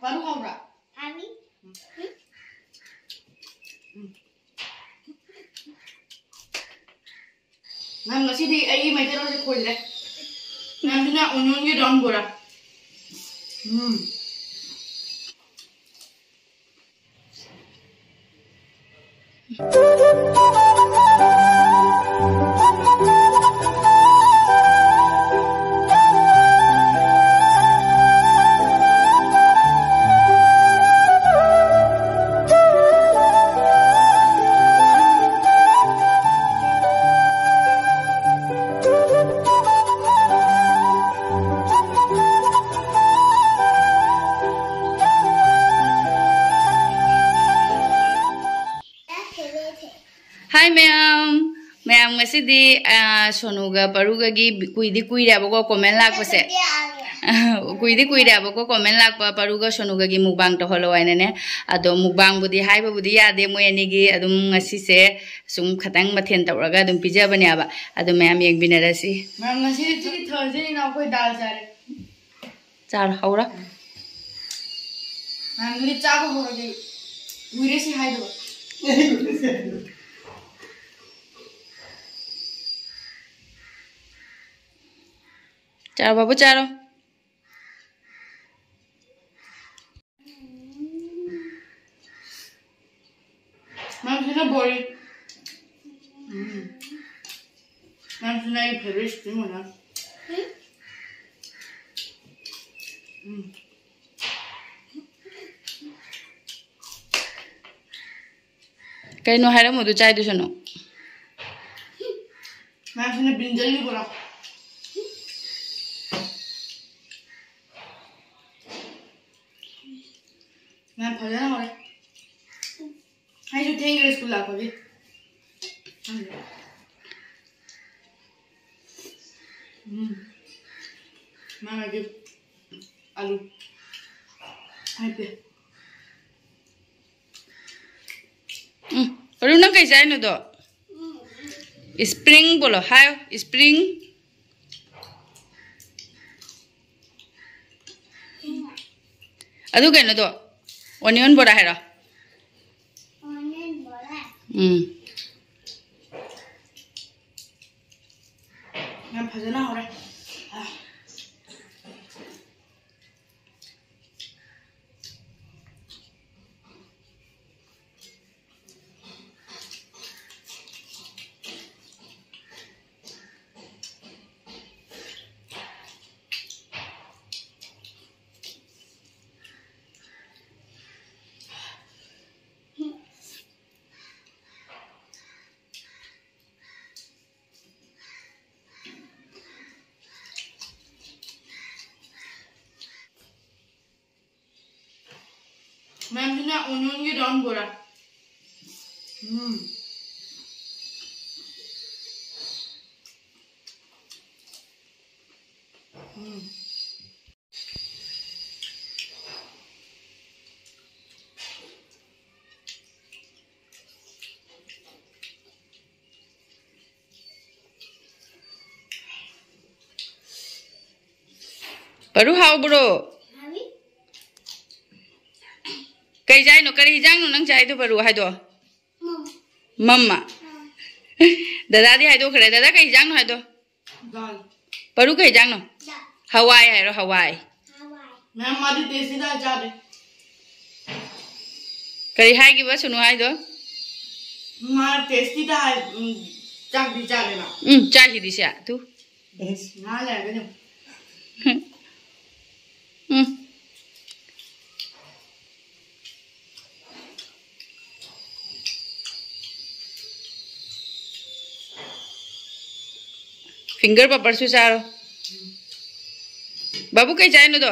바로 가오라. 아니. 난 ngasi di eigi Meiteirol se khoidre. Nan tuna onion ge Khamen Bora. Hi ma'am. Ma'am ngasi di sonuga paruga gi kuidi kuida bako komen lak pase. Kuidi kuida bako komen lak pa paruga sonuga gi mukbang to holo ainene. Ado mukbang budi hai ba budi ade moy ani gi adum ngasi se sum khatang mathen tawraga adum pija bane aba. Ado ma'am yek binarasi. Ma'am ngasi di Thursday na koi dal chare. Char haura. Ma'am ni cha ba hora gi. Muire si hai do. Charo babu charo. Ma'am sina bori. Ma'am sina ye favorite stream na. Kay no hara modu chai do sono. Ma'am sina brinjal ni bora. मैं भजा ना होरे हाय जो टेंगे school ला कोई मैं give आलू हाय पे और उन्हें कैसे आये न तो स्प्रिंग बोलो हाय स्प्रिंग अदु क्या न तो Onion Bora है रा Onion Bora मैं भजना हो रहा है मैम जी ना ओनियन के Khamen Bora baru how bro Cây trái nó cây răng nó nang trái tu baru hai do mama dada đi hai do khare dada cây răng nó hai do baru cây răng nó Hawai hai ro Hawai मैं मारी देसी दा जा दे cây hai की बस सुनो hai do मार tasty दा चाक दी जा लेना चाक ही दी से तू ना ले गयो फिंगर पर परसों चारो बाबू कहीं जाए न तो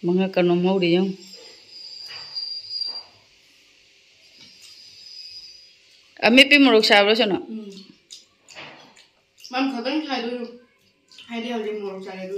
mga kanom mau di yang ame pe morok sabro sono mam khadan khai do hai de holi morok chale do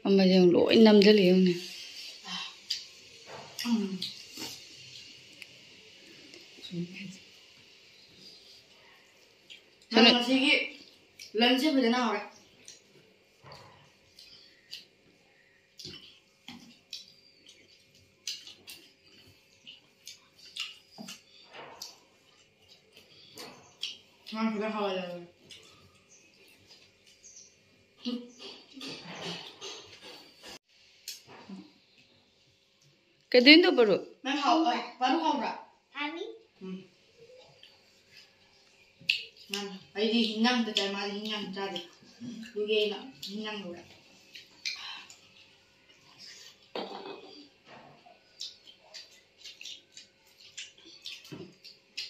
Amma jang loi nam je liu ne. Sono Ngasi ki lunch beda na ora. Mang sudah Hawai lagi. Kedin tu baru. Mang Hawai, baru Hawai. Abi. Mang, eigi hinyang tu cai mari hinyang cari. Buge nak hinyang ora.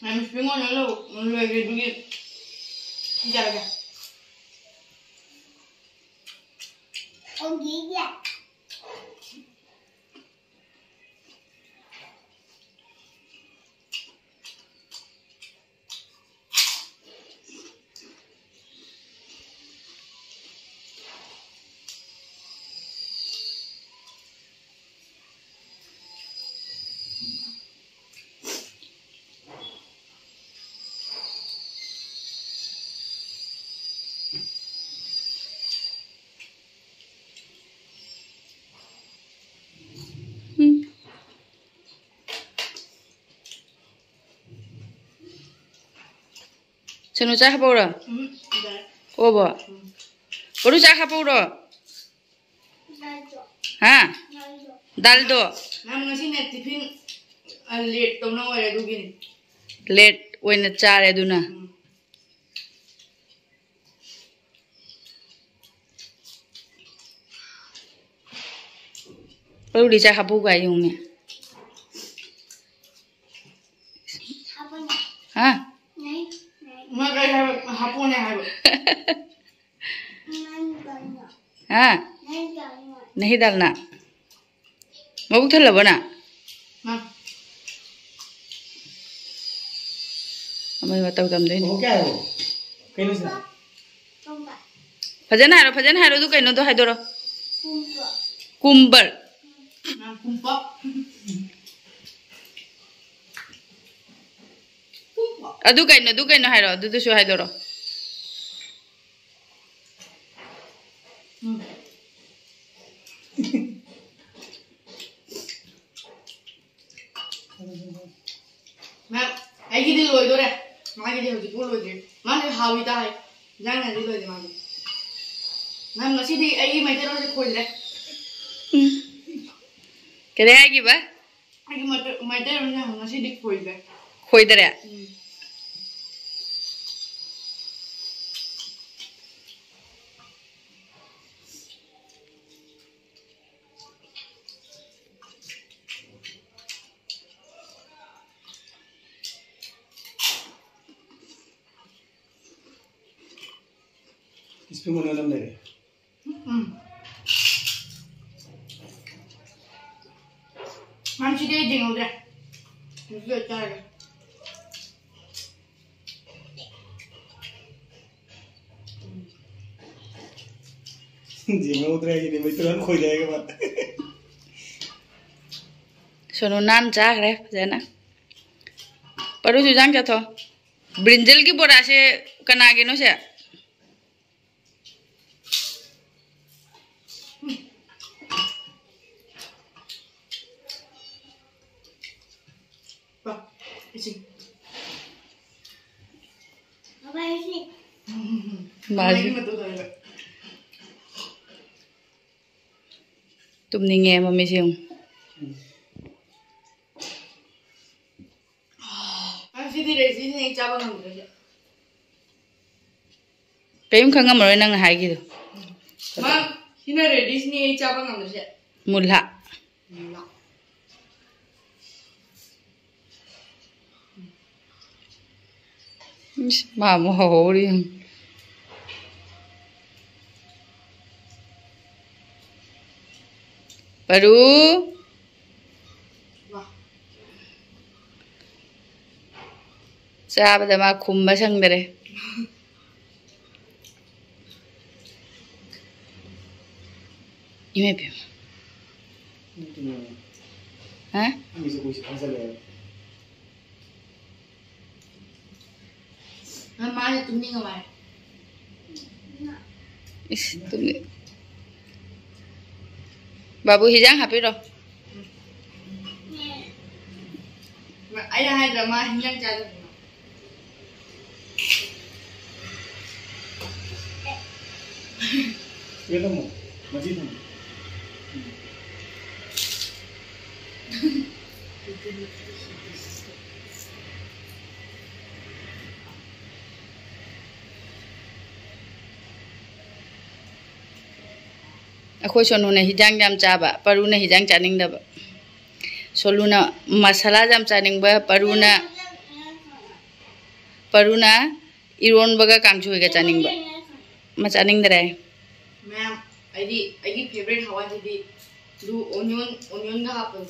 Mang spingon lalu lagi buge. Jaga jaga. Ông gì vậy? Senu cah apa ora? Oh ba. Baru cah apa ora? Ha? Dal do. Mang Ngasi net tiffin late tu na ora dugin. Late oina chare duna. Baru di cah apa ga yung ne? Apa ni? Ha? Này. Mang kaya hapon na habo. Nan gana. Ha? Nan gana. Nahi dalna. Mabuk thal laba na. Mang. Amai ba tau tam dei ni. Ủa cái này cái nó sao? Thongba. Fajan haro du kai no do hai doro. Thongba. Kumbal. Mang kumpa. Adu kai no hai ro. Du du shu hai doro. Mang eigi di loi dore. Mang eigi di hoji pun loi dore. Mang ni Hawai ta hai. Jangan di loi di mang. Mang Ngasi di eigi Meiteirol di khoidre. Kere agi ba? Eigi Meiteirol ni Ngasi di khoidre. Khoidare. इसमें मुन्ना नम दे Mang si di jeng udah. Mesti cari. जी मैं उतरेगी नहीं मैं तुरंत खो जाएगा बात Sono nan chak re jana. Paru ju jang chatho. Brinjal ki bora se kanage no se. Ba, isi. Apa ini? Maju. Lagi betul dah. Tum ni nghe mà mày siêu. Mang si di resi ni cabang kamu dah. Kayum khang rồi nang hai gitu. Mang, hina ready ni cabang kamu dah. Mulha. Mà mo hồ đi. Baru चाबदा मा खुम्बा संगदरे इमे पे हां मुझे कुछ फंसा ले हम मारे तुम नहीं हमारे इस तुमने बाबू हिजांग हापी रो आया है ड्रामा हिंग चालू ये तो मजीद है अखोई सोनू ने हिजांग जाम चाबा परू ने हिजांग चानिंग दबा सोलू ना मसाला जाम चानिंग बा परू ना इरोन बगा कांगचू हेगा चानिंग बा मा चानिंग दरे मैम आई फेवरेट हवा दी दू ओनियन का हापन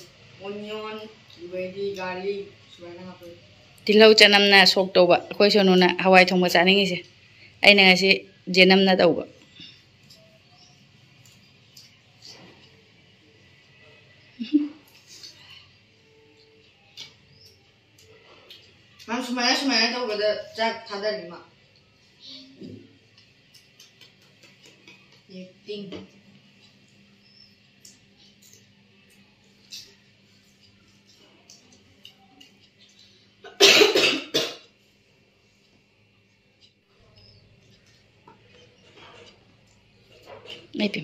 ओनियन दुबई गार्लिक सुबह हापन तिलौ चनम ना सोक तोबा अखोई सोनू ना हवाई थोंबा चानिंग इसे आइना ngasi जेनम ना तौबा मैम सुमाया तो बदा चाक थादर निमा ये तीन नहीं पे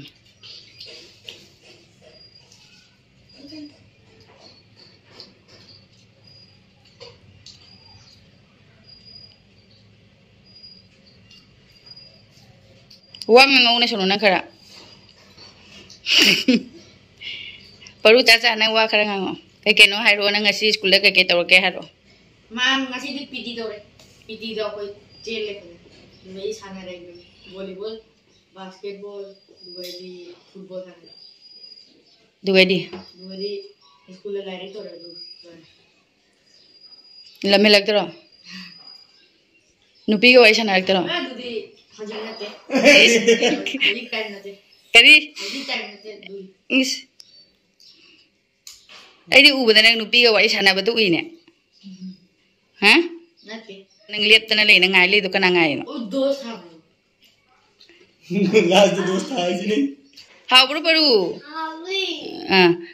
Wang ngau na sunu na kara. Paru caca na wa kara ngau. Kaya no haro na ngasi school ka kaya tawag kaya haro. Ma'am ngasi di PD do re PD do कोई jail ले करे मैं साना रह गई volleyball basketball Dubai football साना Duwedi. School direct हो रहा Lami lagtaro. Nupi ko ay siya na lagtaro. मैं दूधी हजी नते हजी टाइम नते Kari हजी time नते Dudhi is. Ay di uba na nupi ko ay siya na ba tuwi ne? Ha? नते Nang liat na lay nang ngali do ka na ngay no. वो दोस्त हम last दोस्त था इसने How bro paru? Awi.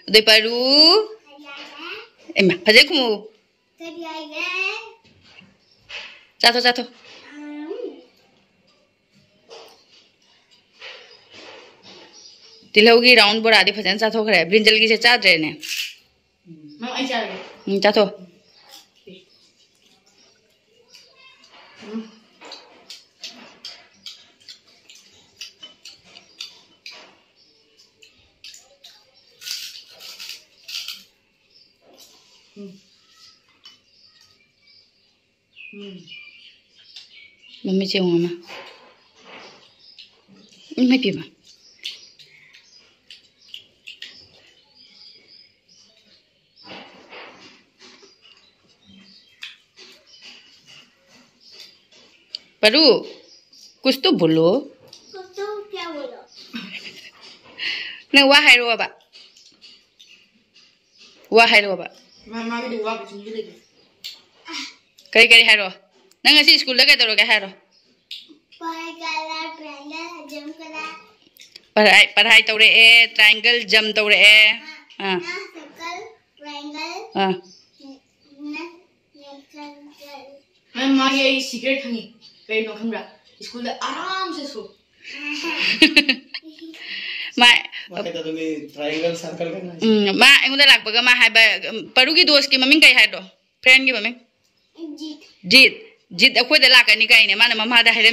Uday paru. Emma, pajay kumu. Kaya Chato. तिलौगी राउंड बोरा आदि फजन चाथो खरे ब्रिंजल की से चाट रहे ने मैम आई जा रही चाथो मम्मी चेंगा मा मैं पीमा परू कुछ तो बोलो तो क्या बोलो नहीं वाह है रोबा मैम माँ की दुआ कुछ नहीं लेती करी है रो नंग ऐसी स्कूल लगे तो रोके है रो पढ़ाई तो रे ट्रायंगल जम तो रे हाँ हाँ मैम माँ की ये सीक्रेट खंगी कहीं नो खंगा स्कूल में आराम से सो मैं कहता तो मैं ट्रायंगल सर्कल करना मैं इंगुदा लाग बगा मैं है परू की दोस्त की मम्मी कहीं है तो फ्रेंड की मम्मी जीत अखोई दे लाग नहीं कहीं ने माने मम्मा दा है रे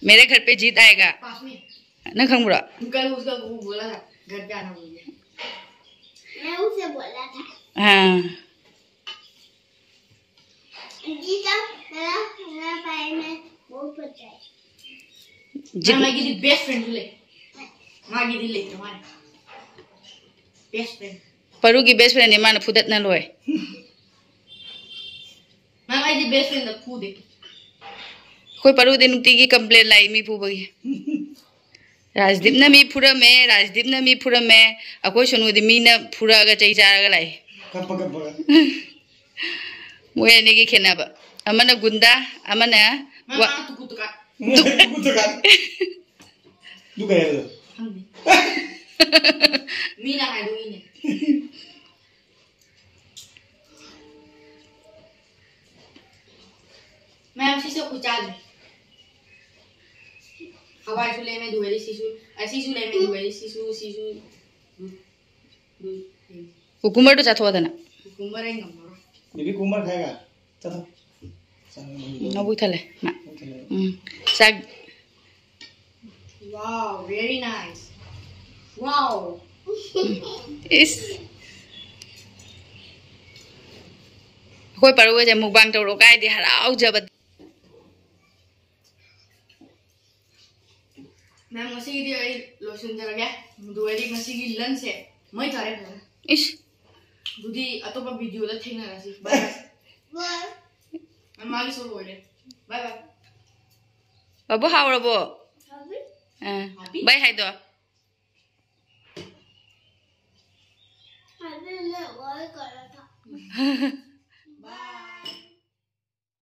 मेरे घर पे जीत आएगा पास में न खंगुरा कल उसका वो बोला था घर पे आना बोलिए मैं उसे बोला था हाँ जीता मेरा भाई में बहुत पता है माँ की दी बेस्ट फ्रेंड ले माँ की दी ले तुम्हारे बेस्ट फ्रेंड परू की बेस्ट फ्रेंड ने माने फुदत न लोए ma'am I the best in the food. कोई परू दिन उठी की कंप्लेन लाई मी फूबगी राजदीप ना मी फुरा में राजदीप ना मी फुरा में अकोई सोनू दी मी ना फुरा का चाहिए चारा का लाई कप्पा कप्पा मुझे नहीं की खेना बा अमना गुंडा अमना तुकुतुका दुका यार मीना है दो इन्हें मैं आपसे सब कुछ आज हवाई सुले में दुएरी सीसू ऐसी सुले में दुएरी सीसू हुकुमर तो चाहता था ना कुंबर है नंबर ये भी कुंबर खाएगा चलो ना बुझा ले ना साग वाओ वेरी नाइस वाओ इस कोई परू के जब मुकबांग तो रोका है दे हराओ जब मैं मसी की दिवाली लोशन जरा क्या दिवाली मसी की लंच है मैं तारे पर इस बुद्धि अतोपा वीडियो ला थे ना रासी बाय बाय मैं माली सोल बोले बाय बाय बाबू हाउ रबो अभी बाय हाय दो अभी मैं वही कर रहा था